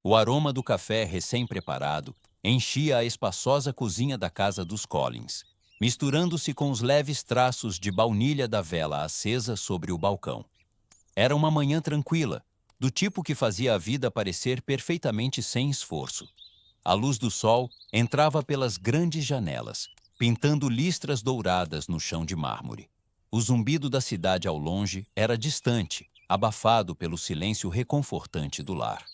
O aroma do café recém-preparado enchia a espaçosa cozinha da casa dos Collins, misturando-se com os leves traços de baunilha da vela acesa sobre o balcão. Era uma manhã tranquila, do tipo que fazia a vida parecer perfeitamente sem esforço. A luz do sol entrava pelas grandes janelas, pintando listras douradas no chão de mármore. O zumbido da cidade ao longe era distante, abafado pelo silêncio reconfortante do lar.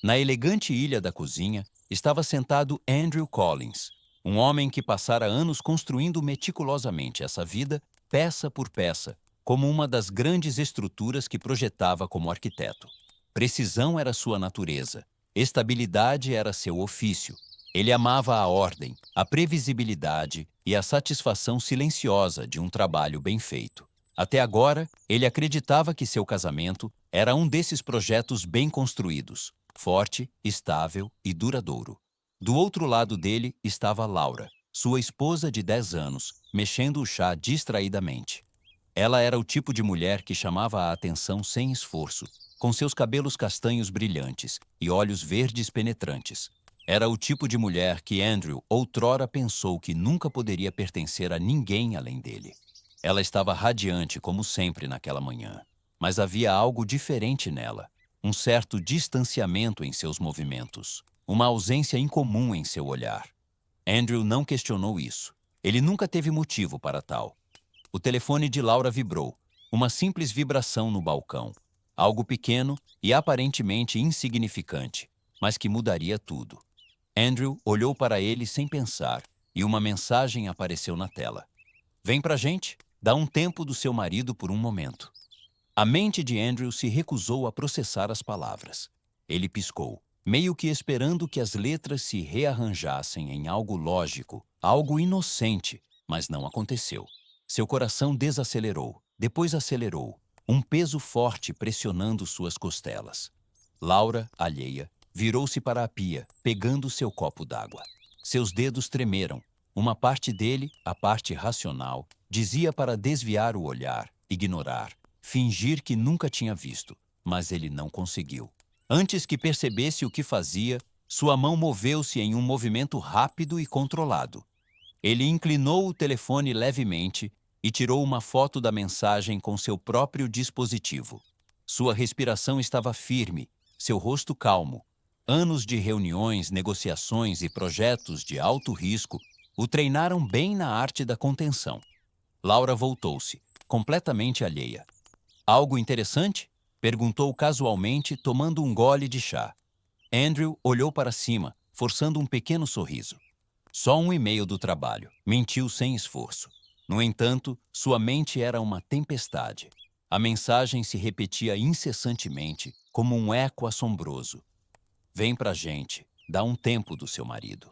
Na elegante ilha da cozinha estava sentado Andrew Collins, um homem que passara anos construindo meticulosamente essa vida, peça por peça, como uma das grandes estruturas que projetava como arquiteto. Precisão era sua natureza, estabilidade era seu ofício. Ele amava a ordem, a previsibilidade e a satisfação silenciosa de um trabalho bem feito. Até agora, ele acreditava que seu casamento era um desses projetos bem construídos, forte, estável e duradouro. Do outro lado dele estava Laura, sua esposa de 10 anos, mexendo o chá distraidamente. Ela era o tipo de mulher que chamava a atenção sem esforço, com seus cabelos castanhos brilhantes e olhos verdes penetrantes. Era o tipo de mulher que Andrew outrora pensou que nunca poderia pertencer a ninguém além dele. Ela estava radiante como sempre naquela manhã, mas havia algo diferente nela, um certo distanciamento em seus movimentos, uma ausência incomum em seu olhar. Andrew não questionou isso. Ele nunca teve motivo para tal. O telefone de Laura vibrou, uma simples vibração no balcão, algo pequeno e aparentemente insignificante, mas que mudaria tudo. Andrew olhou para ele sem pensar e uma mensagem apareceu na tela. Vem pra gente, dá um tempo do seu marido por um momento. A mente de Andrew se recusou a processar as palavras. Ele piscou, meio que esperando que as letras se rearranjassem em algo lógico, algo inocente, mas não aconteceu. Seu coração desacelerou, depois acelerou, um peso forte pressionando suas costelas. Laura, alheia, virou-se para a pia, pegando seu copo d'água. Seus dedos tremeram. Uma parte dele, a parte racional, dizia para desviar o olhar, ignorar, fingir que nunca tinha visto, mas ele não conseguiu. Antes que percebesse o que fazia, sua mão moveu-se em um movimento rápido e controlado. Ele inclinou o telefone levemente e tirou uma foto da mensagem com seu próprio dispositivo. Sua respiração estava firme, seu rosto calmo. Anos de reuniões, negociações e projetos de alto risco o treinaram bem na arte da contenção. Laura voltou-se, completamente alheia. Algo interessante? Perguntou casualmente, tomando um gole de chá. Andrew olhou para cima, forçando um pequeno sorriso. Só um e-mail do trabalho. Mentiu sem esforço. No entanto, sua mente era uma tempestade. A mensagem se repetia incessantemente, como um eco assombroso. Vem pra gente, dá um tempo do seu marido.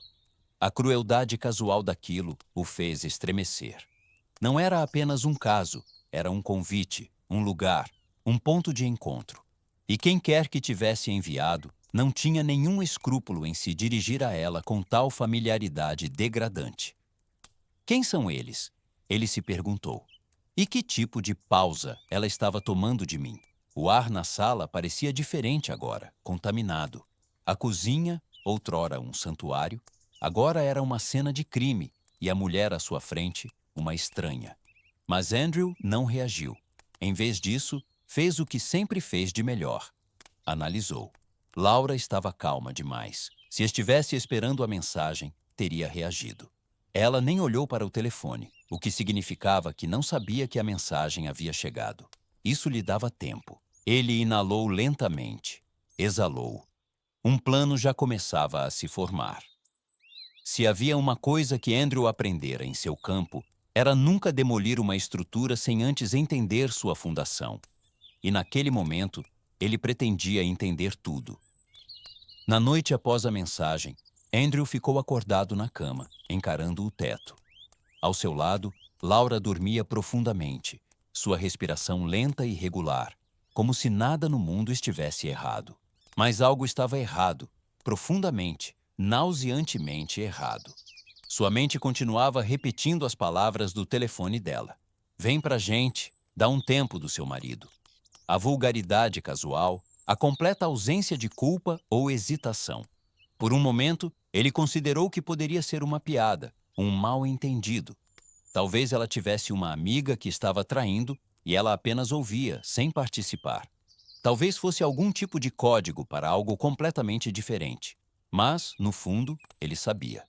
A crueldade casual daquilo o fez estremecer. Não era apenas um caso, era um convite, um lugar, um ponto de encontro. E quem quer que tivesse enviado não tinha nenhum escrúpulo em se dirigir a ela com tal familiaridade degradante. Quem são eles? Ele se perguntou. E que tipo de pausa ela estava tomando de mim? O ar na sala parecia diferente agora, contaminado. A cozinha, outrora um santuário, agora era uma cena de crime e a mulher à sua frente, uma estranha. Mas Andrew não reagiu. Em vez disso, fez o que sempre fez de melhor. Analisou. Laura estava calma demais. Se estivesse esperando a mensagem, teria reagido. Ela nem olhou para o telefone, o que significava que não sabia que a mensagem havia chegado. Isso lhe dava tempo. Ele inalou lentamente. Exalou. Um plano já começava a se formar. Se havia uma coisa que Andrew aprendera em seu campo, era nunca demolir uma estrutura sem antes entender sua fundação. E naquele momento, ele pretendia entender tudo. Na noite após a mensagem, Andrew ficou acordado na cama, encarando o teto. Ao seu lado, Laura dormia profundamente, sua respiração lenta e regular, como se nada no mundo estivesse errado. Mas algo estava errado, profundamente, nauseantemente errado. Sua mente continuava repetindo as palavras do telefone dela. Vem pra gente, dá um tempo do seu marido. A vulgaridade casual, a completa ausência de culpa ou hesitação. Por um momento, ele considerou que poderia ser uma piada, um mal-entendido. Talvez ela tivesse uma amiga que estava traindo e ela apenas ouvia, sem participar. Talvez fosse algum tipo de código para algo completamente diferente. Mas, no fundo, ele sabia.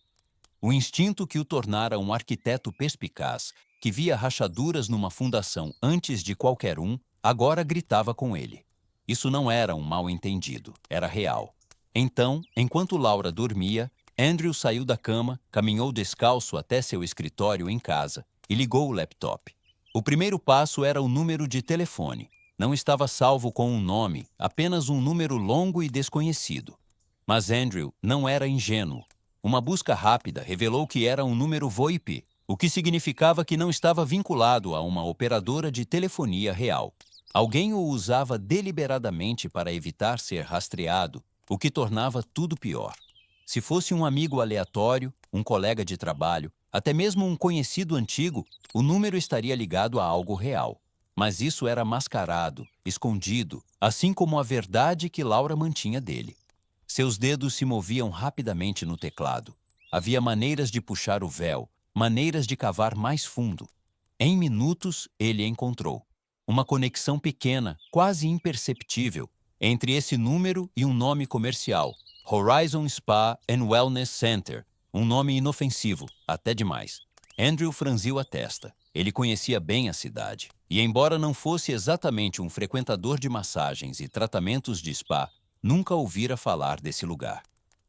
O instinto que o tornara um arquiteto perspicaz, que via rachaduras numa fundação antes de qualquer um, agora gritava com ele. Isso não era um mal-entendido, era real. Então, enquanto Laura dormia, Andrew saiu da cama, caminhou descalço até seu escritório em casa e ligou o laptop. O primeiro passo era o número de telefone. Não estava salvo com um nome, apenas um número longo e desconhecido. Mas Andrew não era ingênuo. Uma busca rápida revelou que era um número VoIP, o que significava que não estava vinculado a uma operadora de telefonia real. Alguém o usava deliberadamente para evitar ser rastreado, o que tornava tudo pior. Se fosse um amigo aleatório, um colega de trabalho, até mesmo um conhecido antigo, o número estaria ligado a algo real. Mas isso era mascarado, escondido, assim como a verdade que Laura mantinha dele. Seus dedos se moviam rapidamente no teclado. Havia maneiras de puxar o véu, maneiras de cavar mais fundo. Em minutos, ele encontrou uma conexão pequena, quase imperceptível, entre esse número e um nome comercial, Horizon Spa and Wellness Center, um nome inofensivo, até demais. Andrew franziu a testa. Ele conhecia bem a cidade, e embora não fosse exatamente um frequentador de massagens e tratamentos de spa, nunca ouvira falar desse lugar.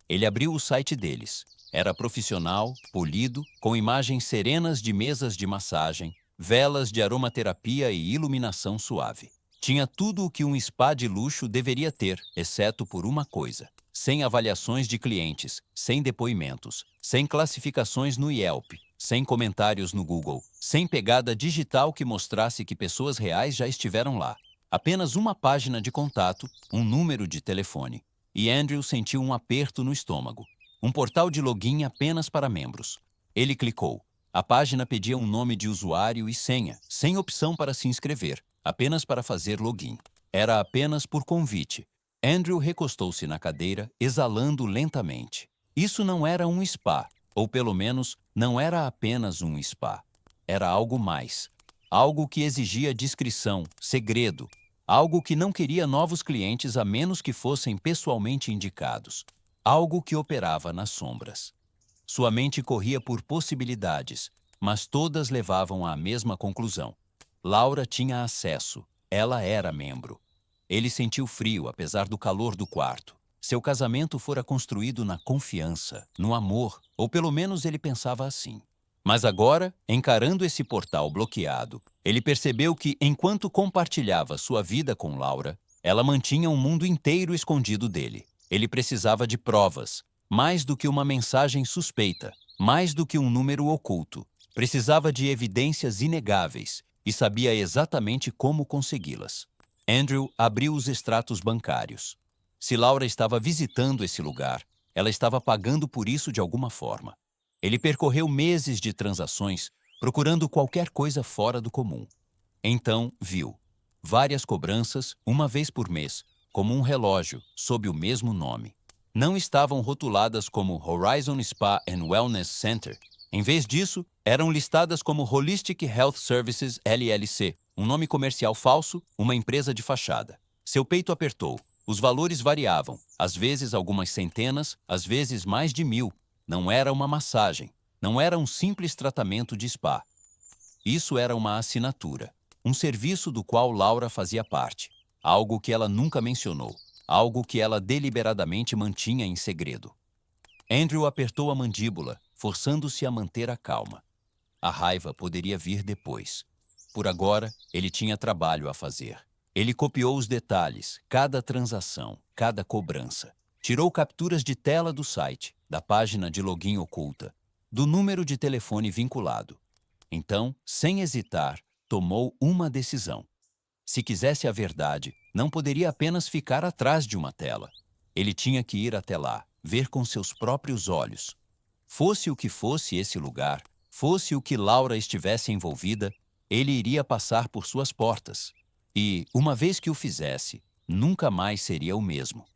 Ele abriu o site deles. Era profissional, polido, com imagens serenas de mesas de massagem, velas de aromaterapia e iluminação suave. Tinha tudo o que um spa de luxo deveria ter, exceto por uma coisa: sem avaliações de clientes, sem depoimentos, sem classificações no Yelp, sem comentários no Google, sem pegada digital que mostrasse que pessoas reais já estiveram lá. Apenas uma página de contato, um número de telefone. E Andrew sentiu um aperto no estômago. Um portal de login apenas para membros. Ele clicou. A página pedia um nome de usuário e senha, sem opção para se inscrever, apenas para fazer login. Era apenas por convite. Andrew recostou-se na cadeira, exalando lentamente. Isso não era um spa, ou pelo menos, não era apenas um spa. Era algo mais. Algo que exigia discrição, segredo. Algo que não queria novos clientes a menos que fossem pessoalmente indicados. Algo que operava nas sombras. Sua mente corria por possibilidades, mas todas levavam à mesma conclusão. Laura tinha acesso. Ela era membro. Ele sentiu frio, apesar do calor do quarto. Seu casamento fora construído na confiança, no amor, ou pelo menos ele pensava assim. Mas agora, encarando esse portal bloqueado, ele percebeu que, enquanto compartilhava sua vida com Laura, ela mantinha um mundo inteiro escondido dele. Ele precisava de provas, mais do que uma mensagem suspeita, mais do que um número oculto. Precisava de evidências inegáveis e sabia exatamente como consegui-las. Andrew abriu os extratos bancários. Se Laura estava visitando esse lugar, ela estava pagando por isso de alguma forma. Ele percorreu meses de transações, procurando qualquer coisa fora do comum. Então, viu várias cobranças, uma vez por mês, como um relógio, sob o mesmo nome. Não estavam rotuladas como Horizon Spa and Wellness Center. Em vez disso, eram listadas como Holistic Health Services LLC, um nome comercial falso, uma empresa de fachada. Seu peito apertou. Os valores variavam, às vezes algumas centenas, às vezes mais de 1000. Não era uma massagem, não era um simples tratamento de spa. Isso era uma assinatura, um serviço do qual Laura fazia parte, algo que ela nunca mencionou, algo que ela deliberadamente mantinha em segredo. Andrew apertou a mandíbula, forçando-se a manter a calma. A raiva poderia vir depois. Por agora, ele tinha trabalho a fazer. Ele copiou os detalhes, cada transação, cada cobrança. Tirou capturas de tela do site, da página de login oculta, do número de telefone vinculado. Então, sem hesitar, tomou uma decisão. Se quisesse a verdade, não poderia apenas ficar atrás de uma tela. Ele tinha que ir até lá, ver com seus próprios olhos. Fosse o que fosse esse lugar, fosse o que Laura estivesse envolvida, ele iria passar por suas portas. E, uma vez que o fizesse, nunca mais seria o mesmo.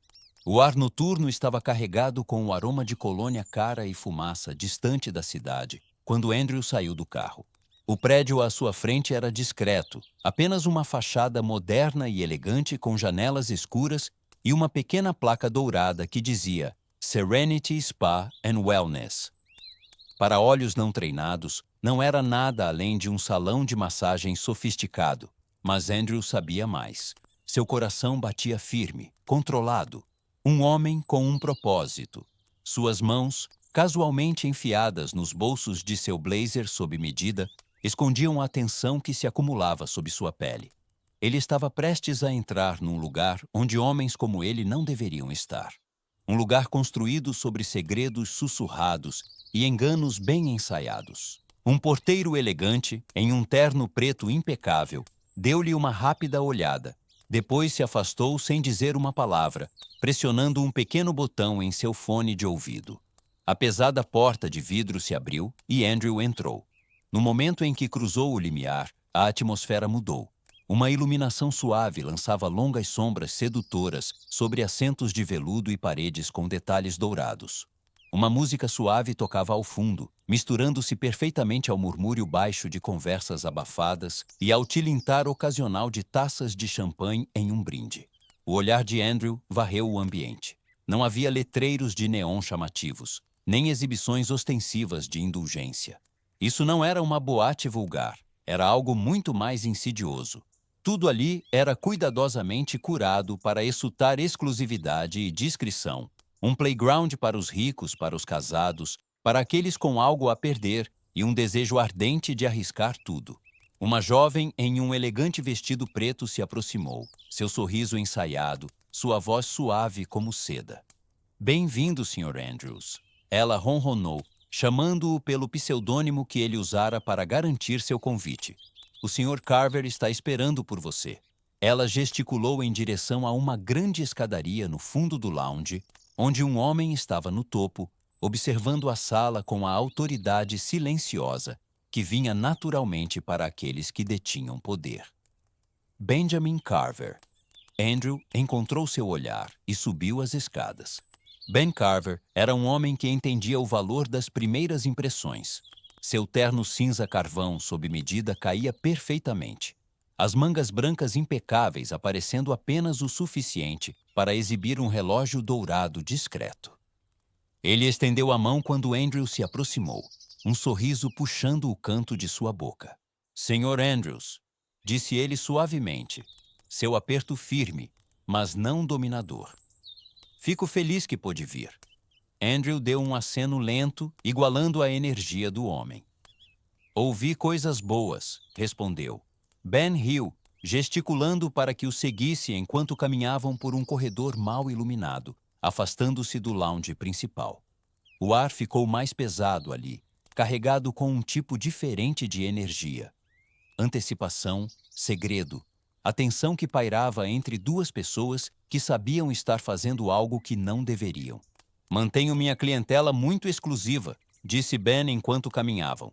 O ar noturno estava carregado com o aroma de colônia cara e fumaça distante da cidade, quando Andrew saiu do carro. O prédio à sua frente era discreto, apenas uma fachada moderna e elegante com janelas escuras e uma pequena placa dourada que dizia Serenity Spa and Wellness. Para olhos não treinados, não era nada além de um salão de massagem sofisticado, mas Andrew sabia mais. Seu coração batia firme, controlado. Um homem com um propósito. Suas mãos, casualmente enfiadas nos bolsos de seu blazer sob medida, escondiam a tensão que se acumulava sob sua pele. Ele estava prestes a entrar num lugar onde homens como ele não deveriam estar. Um lugar construído sobre segredos sussurrados e enganos bem ensaiados. Um porteiro elegante, em um terno preto impecável, deu-lhe uma rápida olhada. Depois se afastou sem dizer uma palavra, pressionando um pequeno botão em seu fone de ouvido. A pesada porta de vidro se abriu e Andrew entrou. No momento em que cruzou o limiar, a atmosfera mudou. Uma iluminação suave lançava longas sombras sedutoras sobre assentos de veludo e paredes com detalhes dourados. Uma música suave tocava ao fundo, misturando-se perfeitamente ao murmúrio baixo de conversas abafadas e ao tilintar ocasional de taças de champanhe em um brinde. O olhar de Andrew varreu o ambiente. Não havia letreiros de neon chamativos, nem exibições ostensivas de indulgência. Isso não era uma boate vulgar, era algo muito mais insidioso. Tudo ali era cuidadosamente curado para exsultar exclusividade e discrição. Um playground para os ricos, para os casados, para aqueles com algo a perder e um desejo ardente de arriscar tudo. Uma jovem em um elegante vestido preto se aproximou, seu sorriso ensaiado, sua voz suave como seda. Bem-vindo, Sr. Andrews. Ela ronronou, chamando-o pelo pseudônimo que ele usara para garantir seu convite. O Sr. Carver está esperando por você. Ela gesticulou em direção a uma grande escadaria no fundo do lounge, onde um homem estava no topo, observando a sala com a autoridade silenciosa que vinha naturalmente para aqueles que detinham poder. Benjamin Carver. Andrew encontrou seu olhar e subiu as escadas. Ben Carver era um homem que entendia o valor das primeiras impressões. Seu terno cinza carvão sob medida caía perfeitamente. As mangas brancas impecáveis aparecendo apenas o suficiente para exibir um relógio dourado discreto. Ele estendeu a mão quando Andrew se aproximou, um sorriso puxando o canto de sua boca. Sr. Andrews, disse ele suavemente, seu aperto firme, mas não dominador. Fico feliz que pôde vir. Andrew deu um aceno lento, igualando a energia do homem. Ouvi coisas boas, respondeu. Ben riu, gesticulando para que o seguisse enquanto caminhavam por um corredor mal iluminado, afastando-se do lounge principal. O ar ficou mais pesado ali, carregado com um tipo diferente de energia. Antecipação, segredo, a tensão que pairava entre duas pessoas que sabiam estar fazendo algo que não deveriam. Mantenho minha clientela muito exclusiva, disse Ben enquanto caminhavam.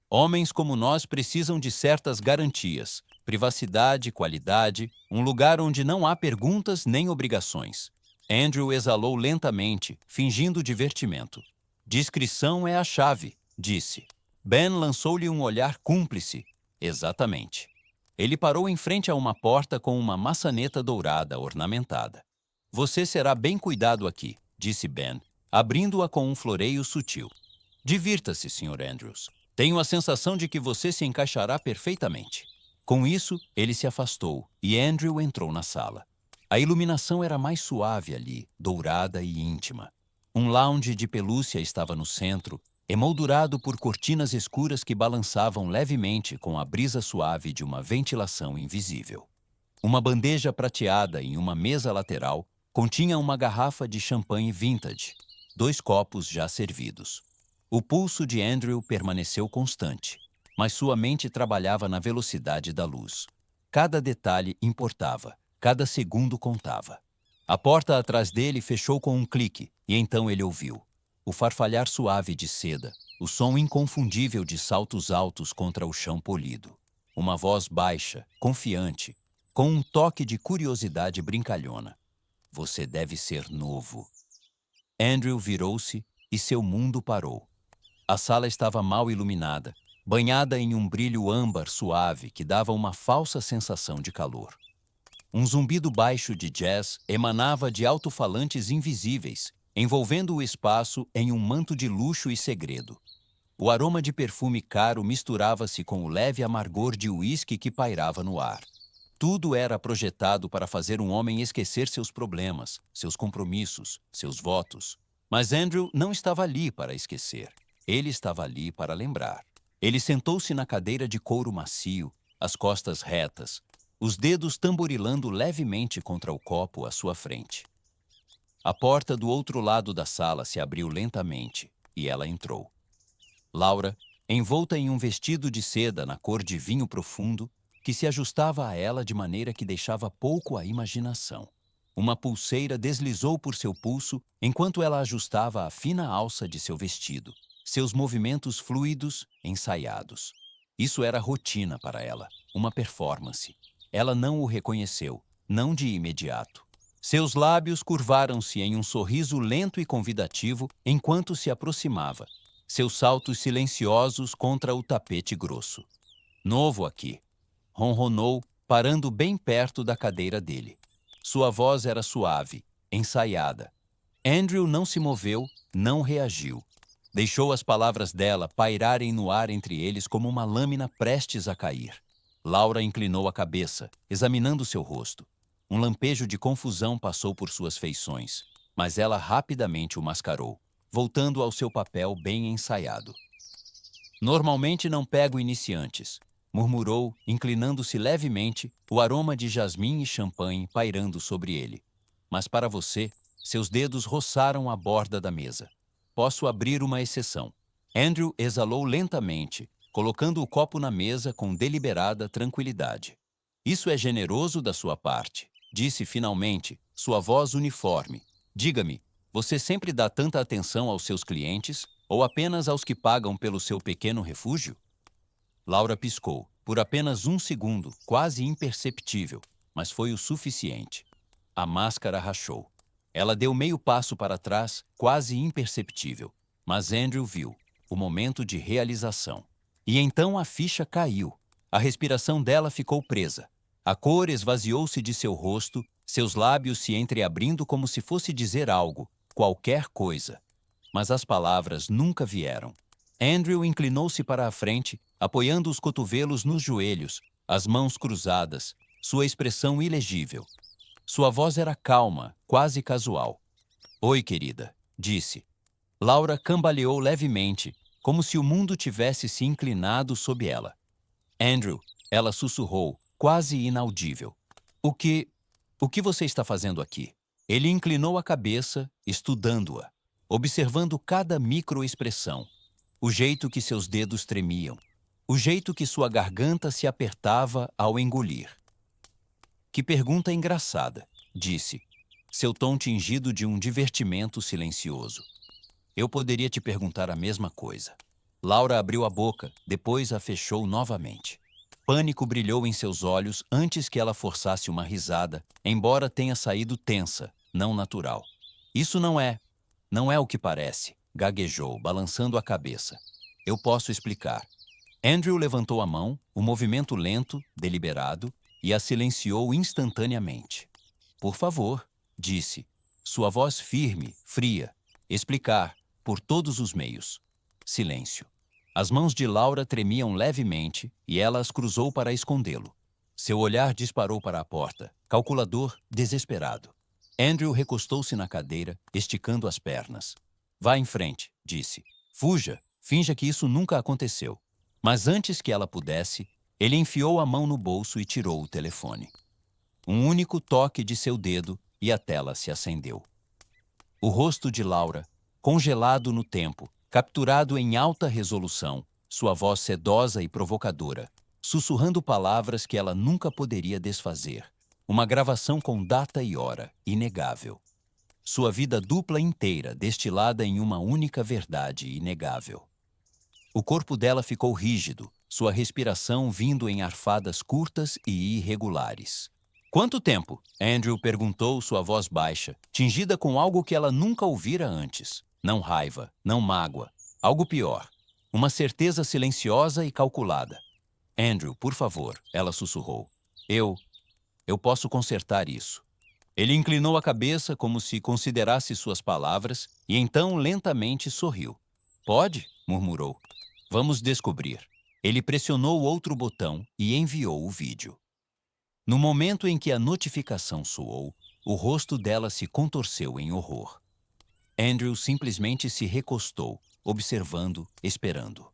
Homens como nós precisam de certas garantias, privacidade, qualidade, um lugar onde não há perguntas nem obrigações. Andrew exalou lentamente, fingindo divertimento. Discrição é a chave, disse. Ben lançou-lhe um olhar cúmplice. Exatamente. Ele parou em frente a uma porta com uma maçaneta dourada ornamentada. Você será bem cuidado aqui, disse Ben, abrindo-a com um floreio sutil. Divirta-se, Sr. Andrews. Tenho a sensação de que você se encaixará perfeitamente. Com isso, ele se afastou e Andrew entrou na sala. A iluminação era mais suave ali, dourada e íntima. Um lounge de pelúcia estava no centro, emoldurado por cortinas escuras que balançavam levemente com a brisa suave de uma ventilação invisível. Uma bandeja prateada em uma mesa lateral continha uma garrafa de champanhe vintage, 2 copos já servidos. O pulso de Andrew permaneceu constante, mas sua mente trabalhava na velocidade da luz. Cada detalhe importava, cada segundo contava. A porta atrás dele fechou com um clique, e então ele ouviu. O farfalhar suave de seda, o som inconfundível de saltos altos contra o chão polido. Uma voz baixa, confiante. com um toque de curiosidade brincalhona. Você deve ser novo. Andrew virou-se e seu mundo parou. A sala estava mal iluminada, banhada em um brilho âmbar suave que dava uma falsa sensação de calor. Um zumbido baixo de jazz emanava de alto-falantes invisíveis, envolvendo o espaço em um manto de luxo e segredo. O aroma de perfume caro misturava-se com o leve amargor de uísque que pairava no ar. Tudo era projetado para fazer um homem esquecer seus problemas, seus compromissos, seus votos. Mas Andrew não estava ali para esquecer. Ele estava ali para lembrar. Ele sentou-se na cadeira de couro macio, as costas retas, os dedos tamborilando levemente contra o copo à sua frente. A porta do outro lado da sala se abriu lentamente e ela entrou. Laura, envolta em um vestido de seda na cor de vinho profundo, que se ajustava a ela de maneira que deixava pouco à imaginação. Uma pulseira deslizou por seu pulso enquanto ela ajustava a fina alça de seu vestido, seus movimentos fluidos, ensaiados. Isso era rotina para ela, uma performance. Ela não o reconheceu, não de imediato. Seus lábios curvaram-se em um sorriso lento e convidativo enquanto se aproximava, seus saltos silenciosos contra o tapete grosso. Novo aqui, ronronou, parando bem perto da cadeira dele. Sua voz era suave, ensaiada. Andrew não se moveu, não reagiu. Deixou as palavras dela pairarem no ar entre eles como uma lâmina prestes a cair. Laura inclinou a cabeça, examinando seu rosto. Um lampejo de confusão passou por suas feições, mas ela rapidamente o mascarou, voltando ao seu papel bem ensaiado. Normalmente não pego iniciantes, murmurou, inclinando-se levemente, o aroma de jasmim e champanhe pairando sobre ele. Mas para você, seus dedos roçaram a borda da mesa. Posso abrir uma exceção. Andrew exalou lentamente, colocando o copo na mesa com deliberada tranquilidade. Isso é generoso da sua parte, disse finalmente, sua voz uniforme. Diga-me, você sempre dá tanta atenção aos seus clientes ou apenas aos que pagam pelo seu pequeno refúgio? Laura piscou, por apenas um segundo, quase imperceptível, mas foi o suficiente. A máscara rachou. Ela deu meio passo para trás, quase imperceptível, mas Andrew viu, o momento de realização. E então a ficha caiu. A respiração dela ficou presa. A cor esvaziou-se de seu rosto, seus lábios se entreabrindo como se fosse dizer algo, qualquer coisa. Mas as palavras nunca vieram. Andrew inclinou-se para a frente, apoiando os cotovelos nos joelhos, as mãos cruzadas, sua expressão ilegível. Sua voz era calma, quase casual. Oi, querida, disse. Laura cambaleou levemente, como se o mundo tivesse se inclinado sob ela. Andrew, ela sussurrou, quase inaudível. O que você está fazendo aqui? Ele inclinou a cabeça, estudando-a, observando cada microexpressão, o jeito que seus dedos tremiam, o jeito que sua garganta se apertava ao engolir. Que pergunta engraçada, disse, seu tom tingido de um divertimento silencioso. Eu poderia te perguntar a mesma coisa. Laura abriu a boca, depois a fechou novamente. Pânico brilhou em seus olhos antes que ela forçasse uma risada, embora tenha saído tensa, não natural. Isso não é o que parece, gaguejou, balançando a cabeça. Eu posso explicar. Andrew levantou a mão, um movimento lento, deliberado, e a silenciou instantaneamente. Por favor, disse, sua voz firme, fria. Explicar, por todos os meios. Silêncio. As mãos de Laura tremiam levemente e ela as cruzou para escondê-lo. Seu olhar disparou para a porta, calculador, desesperado. Andrew recostou-se na cadeira, esticando as pernas. Vá em frente, disse. Fuja, finja que isso nunca aconteceu. Mas antes que ela pudesse, ele enfiou a mão no bolso e tirou o telefone. Um único toque de seu dedo e a tela se acendeu. O rosto de Laura, congelado no tempo, capturado em alta resolução, sua voz sedosa e provocadora, sussurrando palavras que ela nunca poderia desfazer. Uma gravação com data e hora, inegável. Sua vida dupla inteira destilada em uma única verdade inegável. O corpo dela ficou rígido, sua respiração vindo em arfadas curtas e irregulares. Quanto tempo? Andrew perguntou, sua voz baixa, tingida com algo que ela nunca ouvira antes. Não raiva, não mágoa. Algo pior. Uma certeza silenciosa e calculada. Andrew, por favor, ela sussurrou. Eu posso consertar isso. Ele inclinou a cabeça como se considerasse suas palavras e então lentamente sorriu. Pode? Murmurou. Vamos descobrir. Ele pressionou outro botão e enviou o vídeo. No momento em que a notificação soou, o rosto dela se contorceu em horror. Andrew simplesmente se recostou, observando, esperando.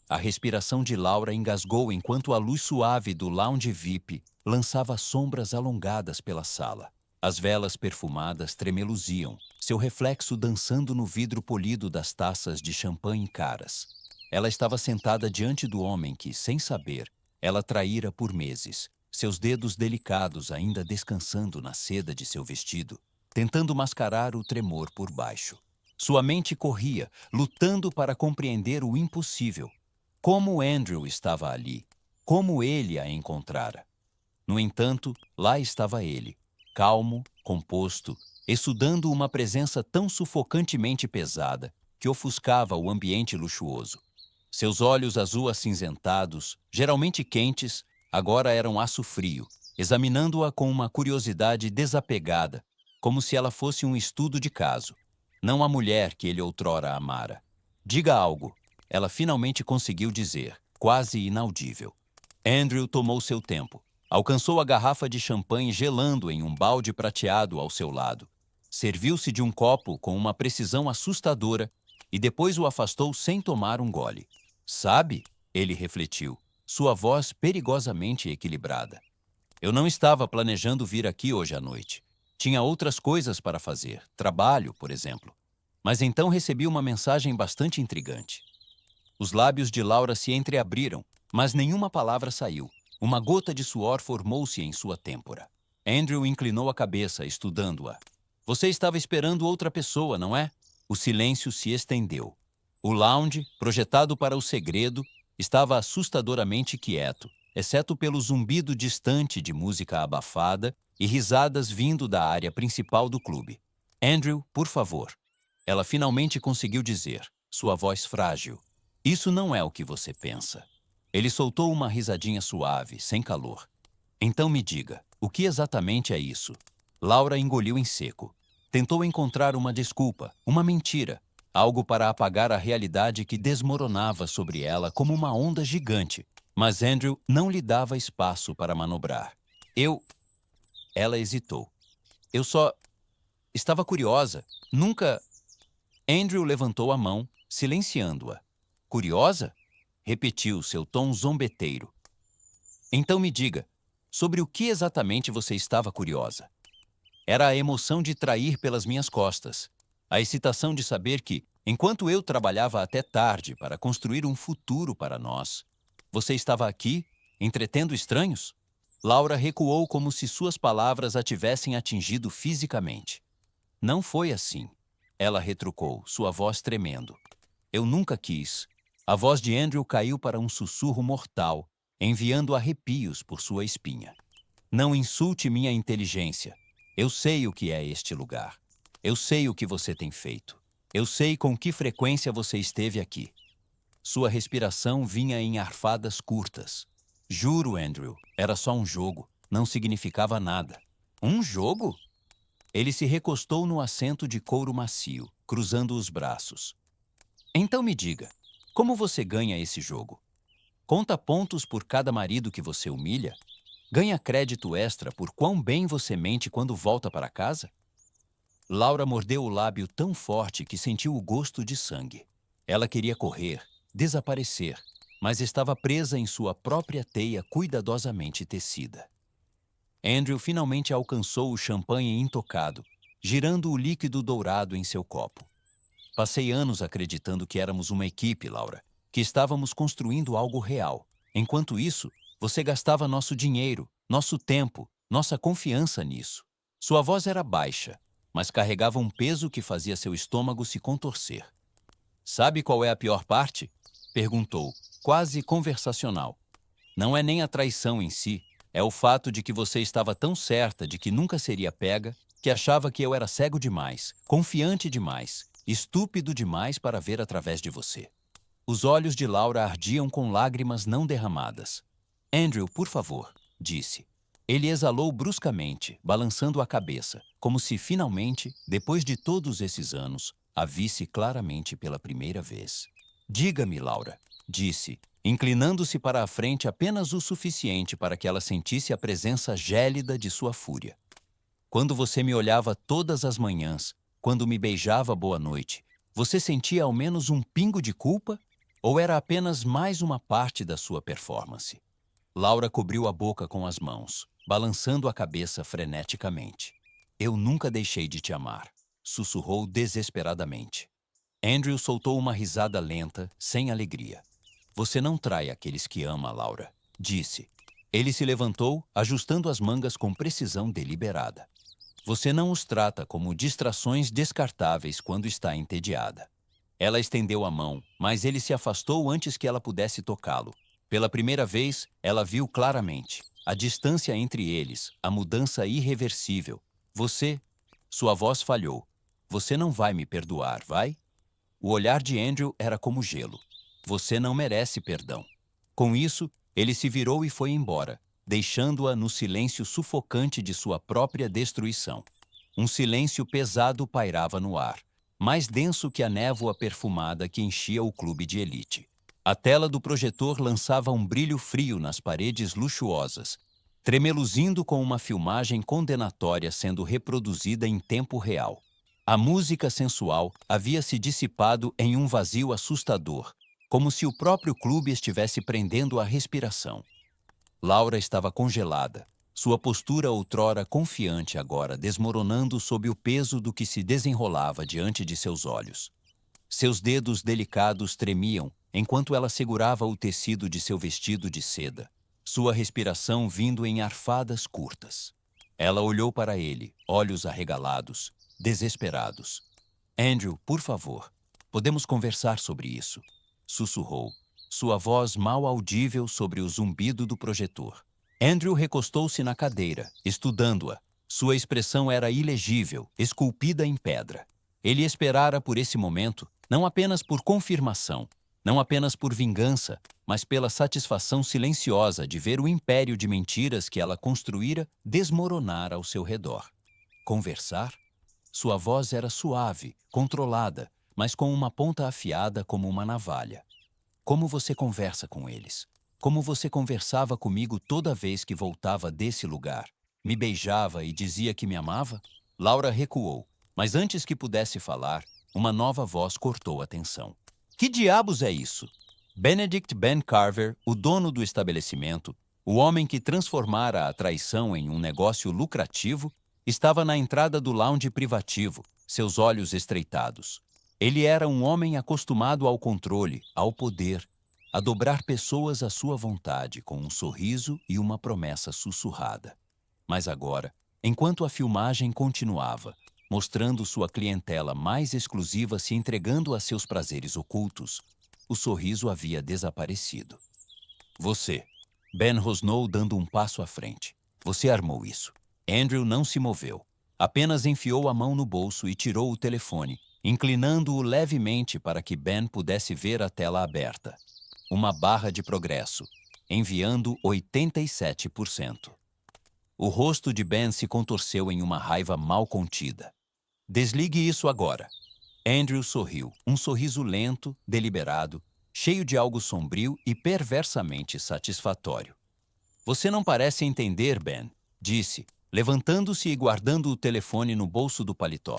A respiração de Laura engasgou enquanto a luz suave do lounge VIP lançava sombras alongadas pela sala. As velas perfumadas tremeluziam, seu reflexo dançando no vidro polido das taças de champanhe caras. Ela estava sentada diante do homem que, sem saber, ela traíra por meses, seus dedos delicados ainda descansando na seda de seu vestido, tentando mascarar o tremor por baixo. Sua mente corria, lutando para compreender o impossível. Como Andrew estava ali, como ele a encontrara. No entanto, lá estava ele, calmo, composto, exudando uma presença tão sufocantemente pesada que ofuscava o ambiente luxuoso. Seus olhos azul acinzentados, geralmente quentes, agora eram aço frio, examinando-a com uma curiosidade desapegada, como se ela fosse um estudo de caso, não a mulher que ele outrora amara. Diga algo, ela finalmente conseguiu dizer, quase inaudível. Andrew tomou seu tempo. Alcançou a garrafa de champanhe gelando em um balde prateado ao seu lado. Serviu-se de um copo com uma precisão assustadora e depois o afastou sem tomar um gole. Sabe? Ele refletiu, sua voz perigosamente equilibrada. Eu não estava planejando vir aqui hoje à noite. Tinha outras coisas para fazer, trabalho, por exemplo. Mas então recebi uma mensagem bastante intrigante. Os lábios de Laura se entreabriram, mas nenhuma palavra saiu. Uma gota de suor formou-se em sua têmpora. Andrew inclinou a cabeça, estudando-a. Você estava esperando outra pessoa, não é? O silêncio se estendeu. O lounge, projetado para o segredo, estava assustadoramente quieto, exceto pelo zumbido distante de música abafada e risadas vindo da área principal do clube. Andrew, por favor. Ela finalmente conseguiu dizer, sua voz frágil. Isso não é o que você pensa. Ele soltou uma risadinha suave, sem calor. Então me diga, o que exatamente é isso? Laura engoliu em seco. Tentou encontrar uma desculpa, uma mentira, algo para apagar a realidade que desmoronava sobre ela como uma onda gigante. Mas Andrew não lhe dava espaço para manobrar. Ela hesitou. Eu só estava curiosa. Nunca... Andrew levantou a mão, silenciando-a. Curiosa? Repetiu seu tom zombeteiro. Então me diga, sobre o que exatamente você estava curiosa? Era a emoção de trair pelas minhas costas, a excitação de saber que, enquanto eu trabalhava até tarde para construir um futuro para nós, você estava aqui, entretendo estranhos? Laura recuou como se suas palavras a tivessem atingido fisicamente. Não foi assim, ela retrucou, sua voz tremendo. Eu nunca quis. A voz de Andrew caiu para um sussurro mortal, enviando arrepios por sua espinha. Não insulte minha inteligência. Eu sei o que é este lugar. Eu sei o que você tem feito. Eu sei com que frequência você esteve aqui. Sua respiração vinha em arfadas curtas. Juro, Andrew, era só um jogo. Não significava nada. Um jogo? Ele se recostou no assento de couro macio, cruzando os braços. Então me diga, como você ganha esse jogo? Conta pontos por cada marido que você humilha? Ganha crédito extra por quão bem você mente quando volta para casa? Laura mordeu o lábio tão forte que sentiu o gosto de sangue. Ela queria correr, desaparecer, mas estava presa em sua própria teia cuidadosamente tecida. Andrew finalmente alcançou o champanhe intocado, girando o líquido dourado em seu copo. Passei anos acreditando que éramos uma equipe, Laura, que estávamos construindo algo real. Enquanto isso, você gastava nosso dinheiro, nosso tempo, nossa confiança nisso. Sua voz era baixa, mas carregava um peso que fazia seu estômago se contorcer. Sabe qual é a pior parte? Perguntou, quase conversacional. Não é nem a traição em si, É o fato de que você estava tão certa de que nunca seria pega, que achava que eu era cego demais, confiante demais, estúpido demais para ver através de você. Os olhos de Laura ardiam com lágrimas não derramadas. Andrew, por favor, disse. Ele exalou bruscamente, balançando a cabeça, como se finalmente, depois de todos esses anos, a visse claramente pela primeira vez. Diga-me, Laura, disse, inclinando-se para a frente apenas o suficiente para que ela sentisse a presença gélida de sua fúria. Quando você me olhava todas as manhãs, quando me beijava boa noite, você sentia ao menos um pingo de culpa? Ou era apenas mais uma parte da sua performance? Laura cobriu a boca com as mãos, balançando a cabeça freneticamente. Eu nunca deixei de te amar, sussurrou desesperadamente. Andrew soltou uma risada lenta, sem alegria. Você não trai aqueles que ama, Laura, disse. Ele se levantou, ajustando as mangas com precisão deliberada. Você não os trata como distrações descartáveis quando está entediada. Ela estendeu a mão, mas ele se afastou antes que ela pudesse tocá-lo. Pela primeira vez, ela viu claramente a distância entre eles, a mudança irreversível. Você, sua voz falhou. Você não vai me perdoar, vai? O olhar de Andrew era como gelo. Você não merece perdão. Com isso, ele se virou e foi embora, deixando-a no silêncio sufocante de sua própria destruição. Um silêncio pesado pairava no ar, mais denso que a névoa perfumada que enchia o clube de elite. A tela do projetor lançava um brilho frio nas paredes luxuosas, tremeluzindo com uma filmagem condenatória sendo reproduzida em tempo real. A música sensual havia se dissipado em um vazio assustador, como se o próprio clube estivesse prendendo a respiração. Laura estava congelada, sua postura outrora confiante agora desmoronando sob o peso do que se desenrolava diante de seus olhos. Seus dedos delicados tremiam enquanto ela segurava o tecido de seu vestido de seda, sua respiração vindo em arfadas curtas. Ela olhou para ele, olhos arregalados, desesperados. Andrew, por favor, podemos conversar sobre isso, sussurrou, sua voz mal audível sobre o zumbido do projetor. Andrew recostou-se na cadeira, estudando-a. Sua expressão era ilegível, esculpida em pedra. Ele esperara por esse momento, não apenas por confirmação, não apenas por vingança, mas pela satisfação silenciosa de ver o império de mentiras que ela construíra desmoronar ao seu redor. Conversar? Sua voz era suave, controlada, mas com uma ponta afiada como uma navalha. Como você conversa com eles? Como você conversava comigo toda vez que voltava desse lugar? Me beijava e dizia que me amava? Laura recuou, mas antes que pudesse falar, uma nova voz cortou a tensão. Que diabos é isso? Benedict Ben Carver, o dono do estabelecimento, o homem que transformara a traição em um negócio lucrativo, estava na entrada do lounge privativo, seus olhos estreitados. Ele era um homem acostumado ao controle, ao poder, a dobrar pessoas à sua vontade com um sorriso e uma promessa sussurrada. Mas agora, enquanto a filmagem continuava, mostrando sua clientela mais exclusiva se entregando a seus prazeres ocultos, o sorriso havia desaparecido. Você, Ben rosnou dando um passo à frente. Você armou isso. Andrew não se moveu. Apenas enfiou a mão no bolso e tirou o telefone, inclinando-o levemente para que Ben pudesse ver a tela aberta. Uma barra de progresso, enviando 87%. O rosto de Ben se contorceu em uma raiva mal contida. Desligue isso agora. Andrew sorriu, um sorriso lento, deliberado, cheio de algo sombrio e perversamente satisfatório. Você não parece entender, Ben, disse, levantando-se e guardando o telefone no bolso do paletó.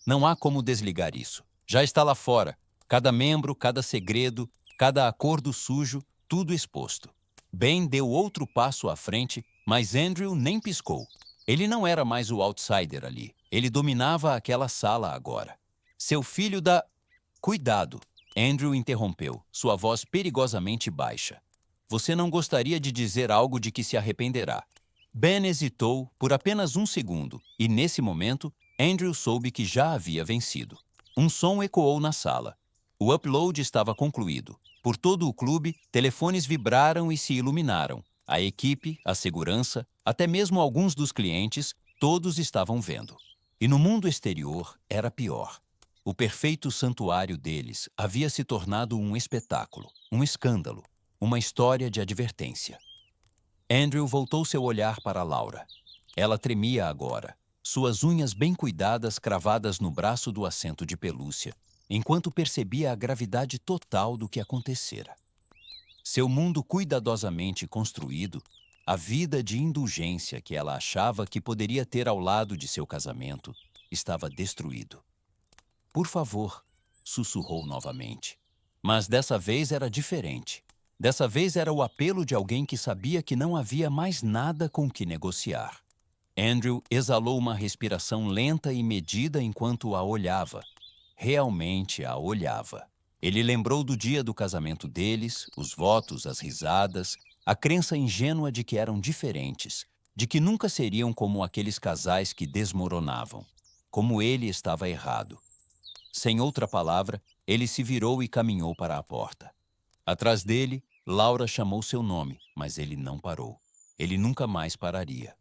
Não há como desligar isso. Já está lá fora. Cada membro, cada segredo, cada acordo sujo, tudo exposto. Ben deu outro passo à frente, mas Andrew nem piscou. Ele não era mais o outsider ali. Ele dominava aquela sala agora. Seu filho da... Cuidado! Andrew interrompeu, sua voz perigosamente baixa. Você não gostaria de dizer algo de que se arrependerá. Ben hesitou por apenas um segundo, e nesse momento, Andrew soube que já havia vencido. Um som ecoou na sala. O upload estava concluído. Por todo o clube, telefones vibraram e se iluminaram. A equipe, a segurança, até mesmo alguns dos clientes, todos estavam vendo. E no mundo exterior era pior. O perfeito santuário deles havia se tornado um espetáculo, um escândalo, uma história de advertência. Andrew voltou seu olhar para Laura. Ela tremia agora, suas unhas bem cuidadas cravadas no braço do assento de pelúcia, enquanto percebia a gravidade total do que acontecera. Seu mundo cuidadosamente construído, a vida de indulgência que ela achava que poderia ter ao lado de seu casamento, estava destruído. Por favor, sussurrou novamente. Mas dessa vez era diferente. Dessa vez era o apelo de alguém que sabia que não havia mais nada com que negociar. Andrew exalou uma respiração lenta e medida enquanto a olhava. Realmente a olhava. Ele lembrou do dia do casamento deles, os votos, as risadas, a crença ingênua de que eram diferentes, de que nunca seriam como aqueles casais que desmoronavam. Como ele estava errado. Sem outra palavra, ele se virou e caminhou para a porta. Atrás dele, Laura chamou seu nome, mas ele não parou. Ele nunca mais pararia.